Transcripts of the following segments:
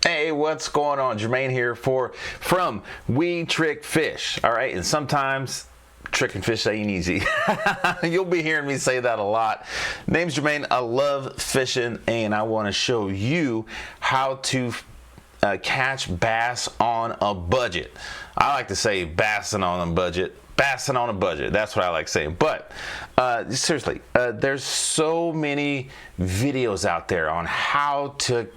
Hey, what's going on? Jermaine here from We Trick Fish. All right, and sometimes tricking fish ain't easy. You'll be hearing me say that a lot. Name's Jermaine. I love fishing, and I want to show you how to catch bass on a budget. I like to say bassing on a budget. Bassing on a budget. That's what I like saying. But seriously, there's so many videos out there on how to,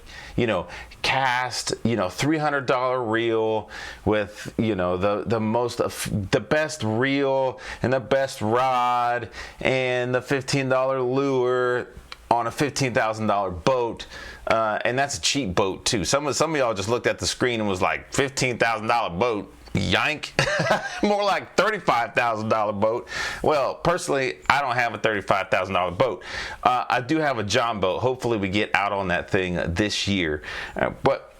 cast, $300 reel with, the best reel and the best rod and the $15 lure on a $15,000 boat. And that's a cheap boat too. Some of y'all just looked at the screen and was like, $15,000 boat. Yank. More like $35,000 boat. Well, personally, I don't have a $35,000 boat. I do have a John boat. Hopefully we get out on that thing this year. But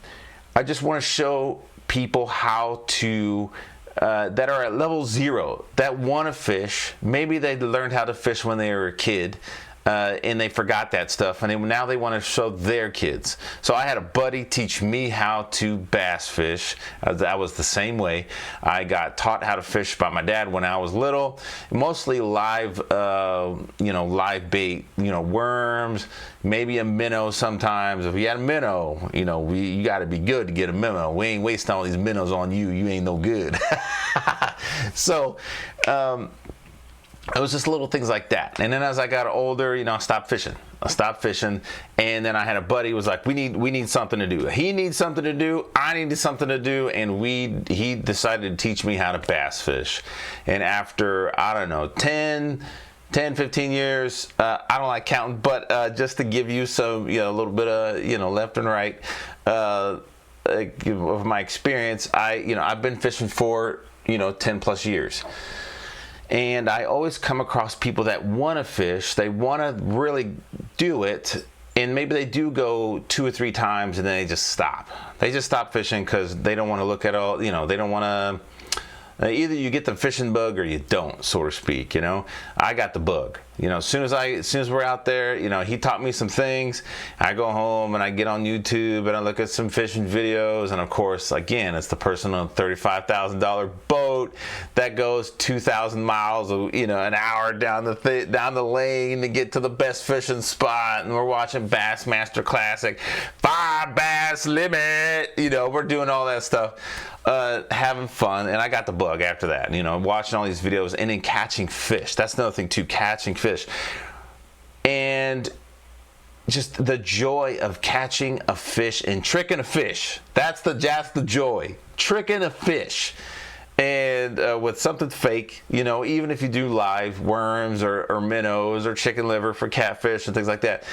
I just want to show people how to that are at level 0, that want to fish. Maybe they learned how to fish when they were a kid. And they forgot that stuff, and now they want to show their kids. So I had a buddy teach me how to bass fish. That was the same way. I got taught how to fish by my dad when I was little, mostly live, live bait, worms, maybe a minnow sometimes. If you had a minnow, you got to be good to get a minnow. We ain't wasting all these minnows on you. You ain't no good. So, it was just little things like that. And then as I got older, I stopped fishing. And then I had a buddy who was like, we need something to do. He needs something to do. I needed something to do. And he decided to teach me how to bass fish. And after, 15 years, I don't like counting, but just to give you some, a little bit of, left and right of my experience, I've been fishing for, 10 plus years. And I always come across people that want to fish, they want to really do it, and maybe they do go 2 or 3 times and then they just stop. They just stop fishing because they don't want to look at all, they don't want to, either you get the fishing bug or you don't, so to speak, I got the bug. As soon as we're out there, he taught me some things. I go home and I get on YouTube and I look at some fishing videos, and of course, again, it's the person on a $35,000 boat that goes 2,000 miles, an hour down the lane to get to the best fishing spot, and we're watching Bassmaster Classic, 5 bass limit. We're doing all that stuff, having fun, and I got the bug after that. Watching all these videos and then catching fish. That's another thing too, catching fish. And just the joy of catching a fish and tricking a fish. That's the joy. Tricking a fish. And with something fake, even if you do live worms or minnows or chicken liver for catfish and things like that,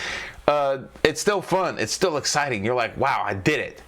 it's still fun. It's still exciting. You're like, wow, I did it.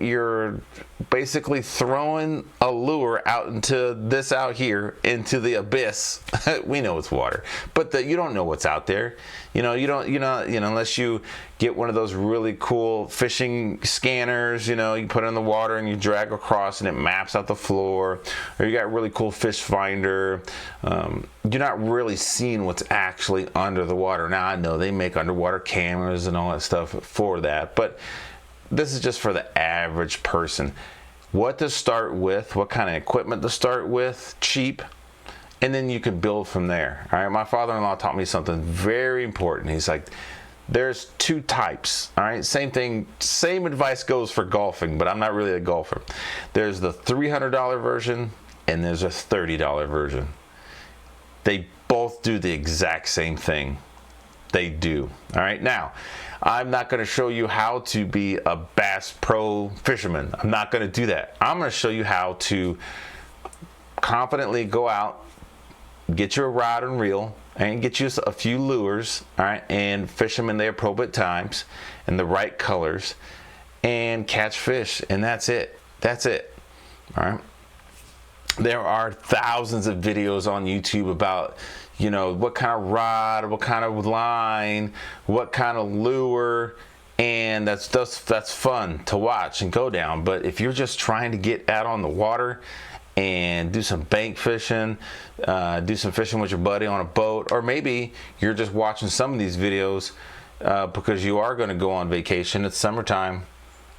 You're basically throwing a lure out into the abyss. We know it's water, but you don't know what's out there. Unless you get one of those really cool fishing scanners. You put it in the water and you drag across and it maps out the floor, or you got really cool fish finder. You're not really seeing what's actually under the water. Now I know they make underwater cameras and all that stuff for that, but this is just for the average person. What to start with, what kind of equipment to start with, cheap, and then you can build from there. All right, my father-in-law taught me something very important. He's like, there's 2 types. All right, same thing, same advice goes for golfing, but I'm not really a golfer. There's the $300 version and there's a $30 version. They both do the exact same thing. They do. All right, now I'm not going to show you how to be a Bass Pro fisherman. I'm not going to do that. I'm going to show you how to confidently go out, get your rod and reel, and get you a few lures, all right, and fish them in the appropriate times and the right colors, and catch fish. And that's it. That's it. All right. There are thousands of videos on YouTube about, what kind of rod, what kind of line, what kind of lure, and that's fun to watch and go down. But if you're just trying to get out on the water and do some bank fishing, do some fishing with your buddy on a boat, or maybe you're just watching some of these videos because you are going to go on vacation. It's summertime,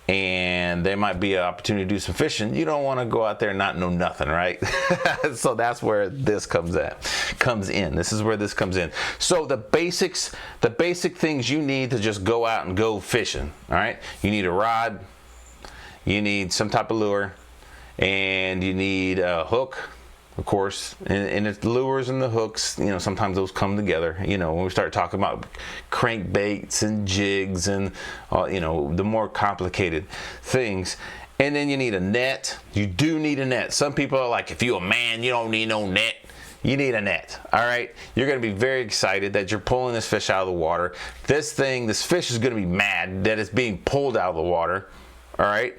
and there might be an opportunity to do some fishing. You don't want to go out there and not know nothing, right? So that's where this comes in. This is where this comes in. So the basic things you need to just go out and go fishing, all right? You need a rod, you need some type of lure, and you need a hook, of course, and it's the lures and the hooks, you know, sometimes those come together. You know, when we start talking about crankbaits and jigs and, you know, the more complicated things. And then you need a net. You do need a net. Some people are like, if you're a man, you don't need no net. You need a net, all right? You're gonna be very excited that you're pulling this fish out of the water. This fish is gonna be mad that it's being pulled out of the water, all right?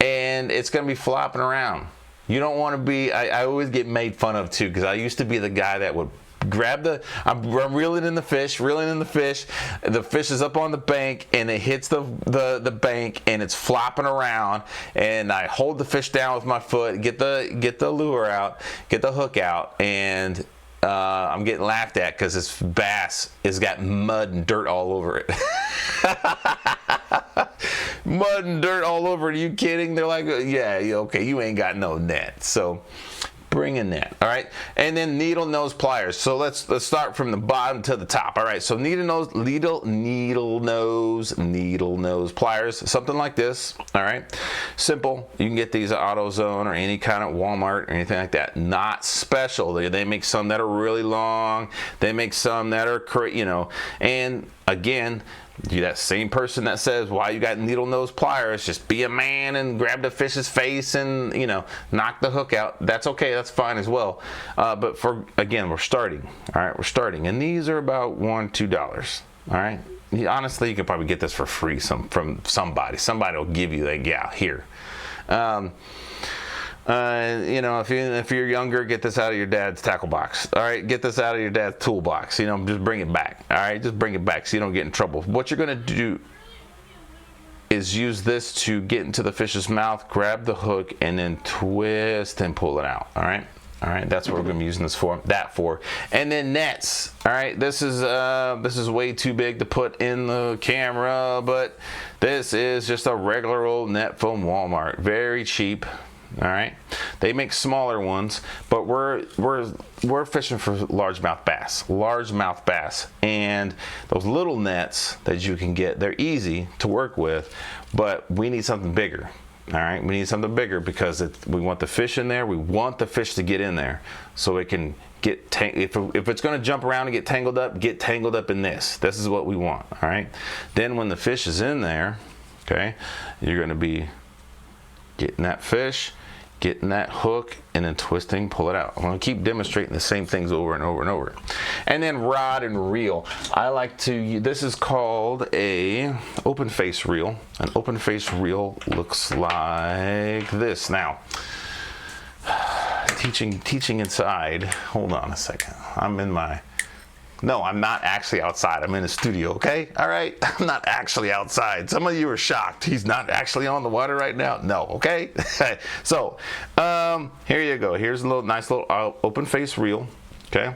And it's gonna be flopping around. You don't want to be, I always get made fun of too, because I used to be the guy that would grab I'm reeling in the fish, the fish is up on the bank, and it hits the bank, and it's flopping around, and I hold the fish down with my foot, get the lure out, get the hook out, and I'm getting laughed at because this bass has got mud and dirt all over it. Mud and dirt all over it. Are you kidding? They're like, yeah, okay, you ain't got no net. So bring a net, all right? And then needle nose pliers. So let's start from the bottom to the top. All right, so needle nose pliers, something like this. All right, simple. You can get these at AutoZone or any kind of Walmart or anything like that. Not special. They make some that are really long. They make some that are, you know, and again, you that same person that says why you got needle nose pliers, just be a man and grab the fish's face and, you know, knock the hook out. That's okay, that's fine as well. But again, we're starting. All right, we're starting, and these are about $1-2. All right, honestly, you can probably get this for free from somebody. Somebody will give you that. Yeah, here. You know, if you're younger, get this out of your dad's tackle box. All right, get this out of your dad's toolbox. You know, just bring it back. All right, just bring it back so you don't get in trouble. What you're gonna do is use this to get into the fish's mouth, grab the hook, and then twist and pull it out. All right. All right, that's what we're gonna be using this for. And then nets. All right, this is way too big to put in the camera, but this is just a regular old net from Walmart. Very cheap. All right, they make smaller ones, but we're fishing for largemouth bass, and those little nets that you can get, they're easy to work with, but we need something bigger. All right, we need something bigger because we want the fish in there. We want the fish to get in there so it can get if it's going to jump around and get tangled up in this. This is what we want. All right, then when the fish is in there, okay, you're going to be getting that fish, getting that hook, and then twisting, pull it out. I'm gonna keep demonstrating the same things over and over and over. And then rod and reel. I like to, this is called a open face reel. An open face reel looks like this. Now, teaching inside, hold on a second. No, I'm not actually outside. I'm in a studio, okay? All right? I'm not actually outside. Some of you are shocked. He's not actually on the water right now. No, okay? So, here you go. Here's a nice little open face reel, okay?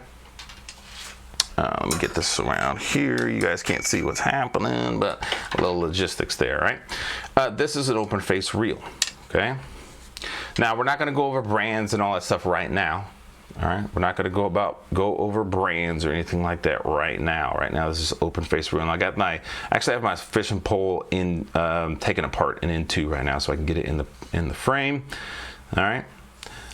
Let me get this around here. You guys can't see what's happening, but a little logistics there, right? This is an open face reel, okay? Now, we're not going to go over brands and all that stuff right now. All right, we're not going to go over brands or anything like that right now. Right now, this is open face reel. And I actually have my fishing pole taken apart and in two right now, so I can get it in the frame. All right.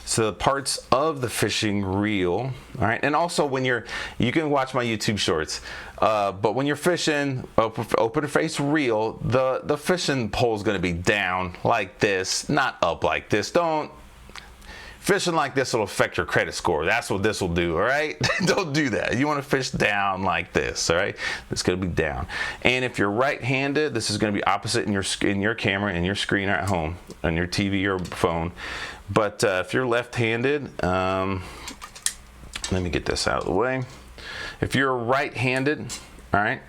So the parts of the fishing reel. All right, and also you can watch my YouTube shorts. But when you're fishing open face reel, the fishing pole is going to be down like this, not up like this. Fishing like this will affect your credit score. That's what this will do, all right? Don't do that. You want to fish down like this, all right? It's going to be down. And if you're right-handed, this is going to be opposite in your camera and your screen at home, on your TV or phone. But if you're left-handed, let me get this out of the way. If you're right-handed, all right,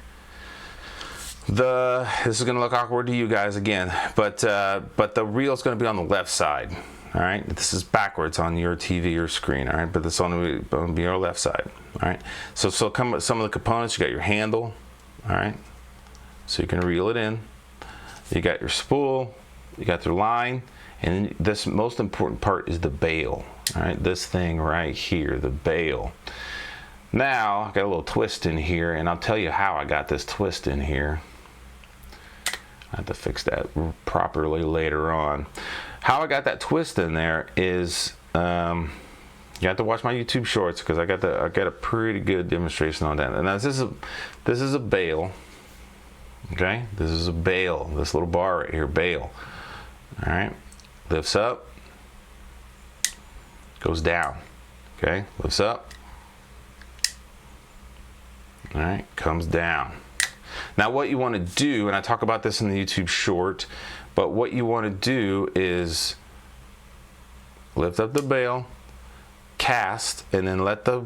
this is going to look awkward to you guys again, but the reel is going to be on the left side. All right, this is backwards on your TV or screen. All right, but this is going to be your left side. All right, so some of the components, you got your handle. All right, so you can reel it in. You got your spool, you got your line, and this most important part is the bail. All right, this thing right here, the bail. Now I got a little twist in here, and I'll tell you how I got this twist in here. I have to fix that properly later on. How I got that twist in there is you have to watch my YouTube shorts, because I got a pretty good demonstration on that. And now this is a bail. Okay, this is a bail. This little bar right here, bail. All right, lifts up, goes down. Okay, lifts up. All right, comes down. Now what you want to do, and I talk about this in the YouTube short, but what you want to do is lift up the bail, cast, and then let the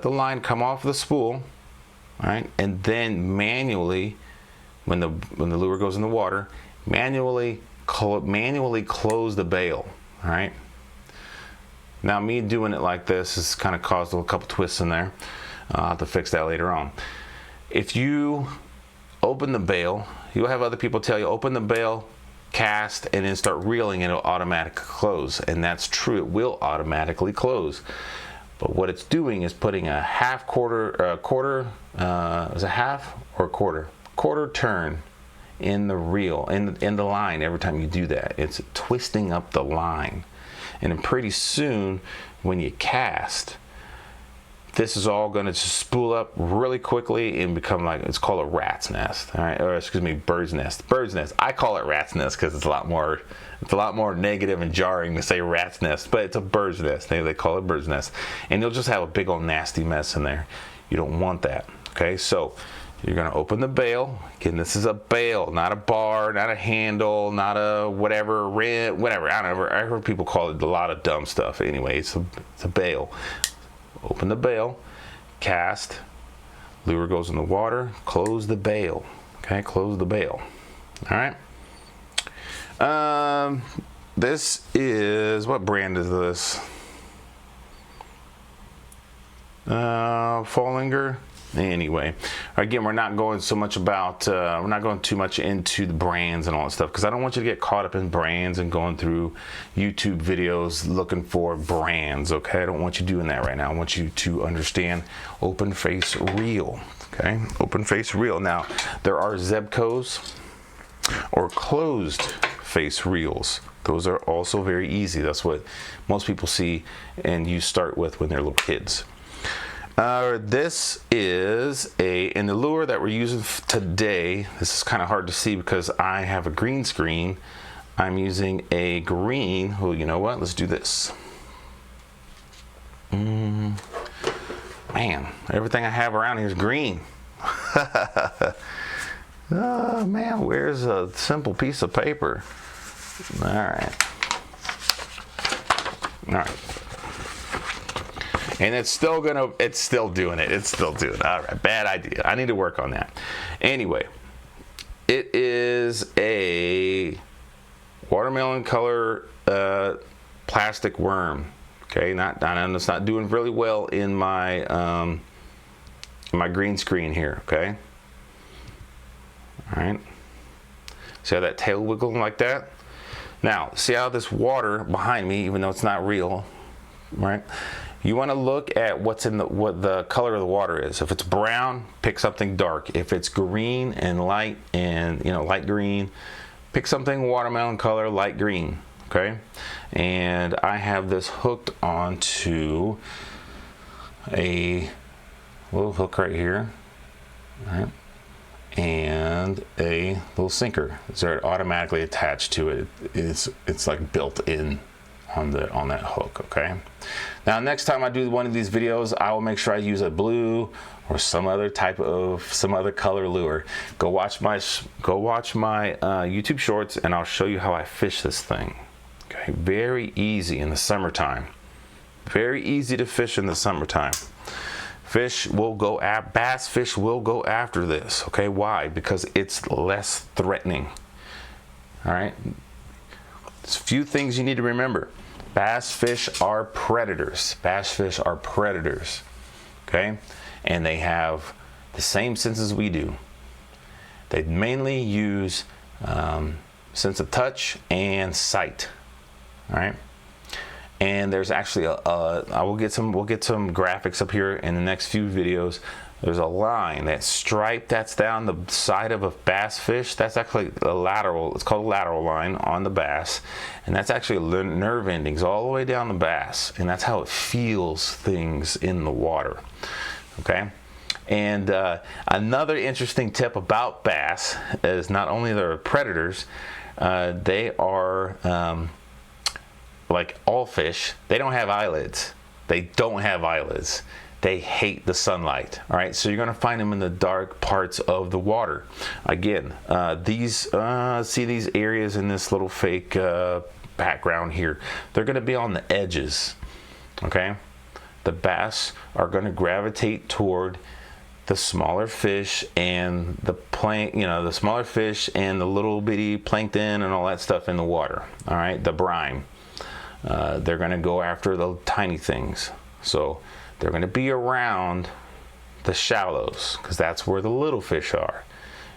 line come off the spool. All right, and then manually, when the lure goes in the water, manually close the bail. All right. Now me doing it like this has kind of caused a couple twists in there. I'll have to fix that later on. If you open the bail, you'll have other people tell you open the bail, cast, and then start reeling, and it'll automatically close. And that's true, it will automatically close. But what it's doing is putting a quarter turn in the reel, in the line every time you do that. It's twisting up the line. And then pretty soon when you cast, this is all going to spool up really quickly and become like, it's called a rat's nest. All right, or excuse me, bird's nest. Bird's nest. I call it rat's nest because it's a lot more negative and jarring to say rat's nest, but it's a bird's nest. They call it bird's nest, and you'll just have a big old nasty mess in there. You don't want that. Okay, so you're going to open the bail. Again, this is a bail, not a bar, not a handle, not a whatever, whatever. I don't know. I heard people call it a lot of dumb stuff. Anyway, it's a bail. Open the bail, cast, lure goes in the water, close the bail. Okay, close the bail. All right. This is, what brand is this? Fallinger. Anyway, again, we're not going too much into the brands and all that stuff, because I don't want you to get caught up in brands and going through YouTube videos looking for brands. Okay, I don't want you doing that right now. I want you to understand open face reel. Okay, open face reel. Now there are Zebcos or closed face reels. Those are also very easy. That's what most people see and you start with when they're little kids. This is in the lure that we're using today. This is kind of hard to see because I have a green screen. I'm using a green. Oh, you know what? Let's do this. Man, everything I have around here is green. Oh man, where's a simple piece of paper? All right. All right. And it's still doing it. It's still doing it. All right, bad idea. I need to work on that. Anyway, it is a watermelon color plastic worm. Okay, it's not doing really well in my my green screen here. Okay. All right. See how that tail wiggling like that? Now, see how this water behind me, even though it's not real, right? You want to look at what the color of the water is. If it's brown, pick something dark. If it's green and light, and light green, pick something watermelon color, light green. Okay, and I have this hooked onto a little hook right here, right, and a little sinker. So automatically attached to it. It's like built in on that hook. Okay, now next time I do one of these videos, I will make sure I use a blue or some other color lure. Go watch my YouTube shorts, and I'll show you how I fish this thing. Okay, very easy in the summertime. Very easy to fish in the summertime. Bass fish will go after this. Okay, why? Because it's less threatening. All right. There's a few things you need to remember. Bass fish are predators. Bass fish are predators. Okay, and they have the same senses we do. They mainly use sense of touch and sight. All right. And there's actually we'll get some graphics up here in the next few videos. There's a line, that stripe that's down the side of a bass fish. That's actually a lateral. It's called a lateral line on the bass, and that's actually nerve endings all the way down the bass, and that's how it feels things in the water. Okay. And another interesting tip about bass is not only they're predators, they are like all fish. They don't have eyelids. They don't have eyelids. They hate the sunlight. All right, so you're going to find them in the dark parts of the water. Again, see these areas in this little fake background here. They're going to be on the edges. Okay, the bass are going to gravitate toward the smaller fish and the the smaller fish and the little bitty plankton and all that stuff in the water. All right, the brine. They're going to go after the tiny things. So they're going to be around the shallows because that's where the little fish are.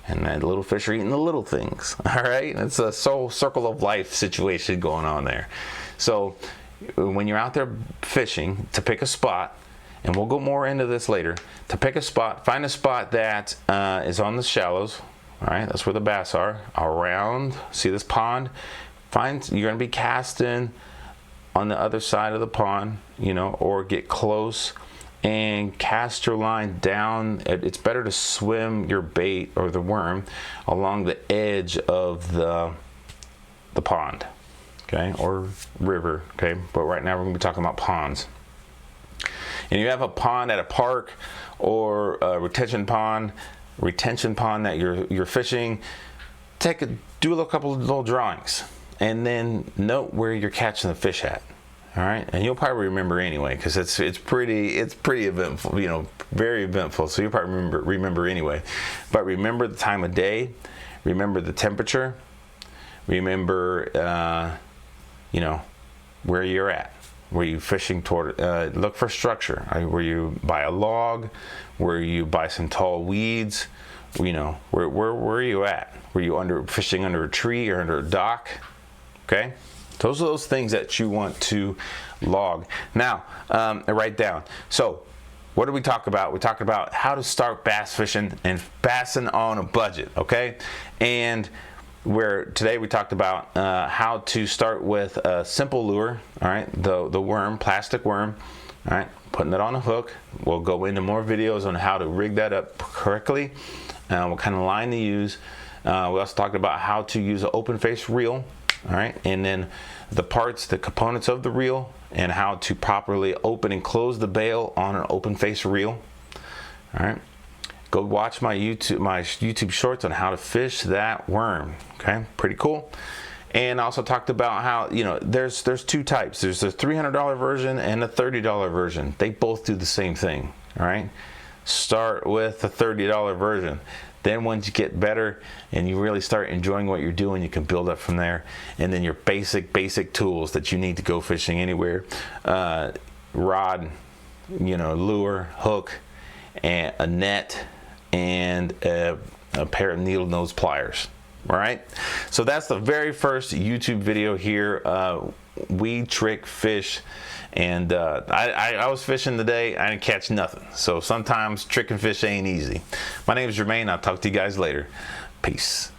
And the little fish are eating the little things. All right? It's a circle of life situation going on there. So when you're out there fishing, to pick a spot, and we'll go more into this later, to pick a spot, find a spot that is on the shallows. All right? That's where the bass are. Around, see this pond? You're going to be casting on the other side of the pond, or get close and cast your line down. It's better to swim your bait or the worm along the edge of the pond, okay, or river, okay. But right now we're going to be talking about ponds. And you have a pond at a park or a retention pond that you're fishing. Do a couple of little drawings. And then note where you're catching the fish at. All right, and you'll probably remember anyway because it's pretty eventful, very eventful. So you'll probably remember anyway. But remember the time of day, remember the temperature, remember where you're at, where you fishing toward. Look for structure. Were you by a log? Were you by some tall weeds? Where are you at? Were you fishing under a tree or under a dock? Okay, those are those things that you want to log. Now, write down. So, what did we talk about? We talked about how to start bass fishing and bassing on a budget. Okay, and today we talked about how to start with a simple lure. All right, the worm, plastic worm. All right, putting it on a hook. We'll go into more videos on how to rig that up correctly. What kind of line to use. We also talked about how to use an open face reel. All right, and then the components of the reel, and how to properly open and close the bail on an open face reel. All right, go watch my YouTube shorts on how to fish that worm. Okay, pretty cool. And I also talked about how there's two types. There's the $300 version and the $30 version. They both do the same thing. All right, start with the $30 version. Then once you get better and you really start enjoying what you're doing, you can build up from there. And then your basic tools that you need to go fishing anywhere. Rod, lure, hook, and a net, and a pair of needle nose pliers. All right. So that's the very first YouTube video here. We trick fish. And I was fishing today. I didn't catch nothing. So sometimes tricking fish ain't easy. My name is Jermaine. I'll talk to you guys later. Peace.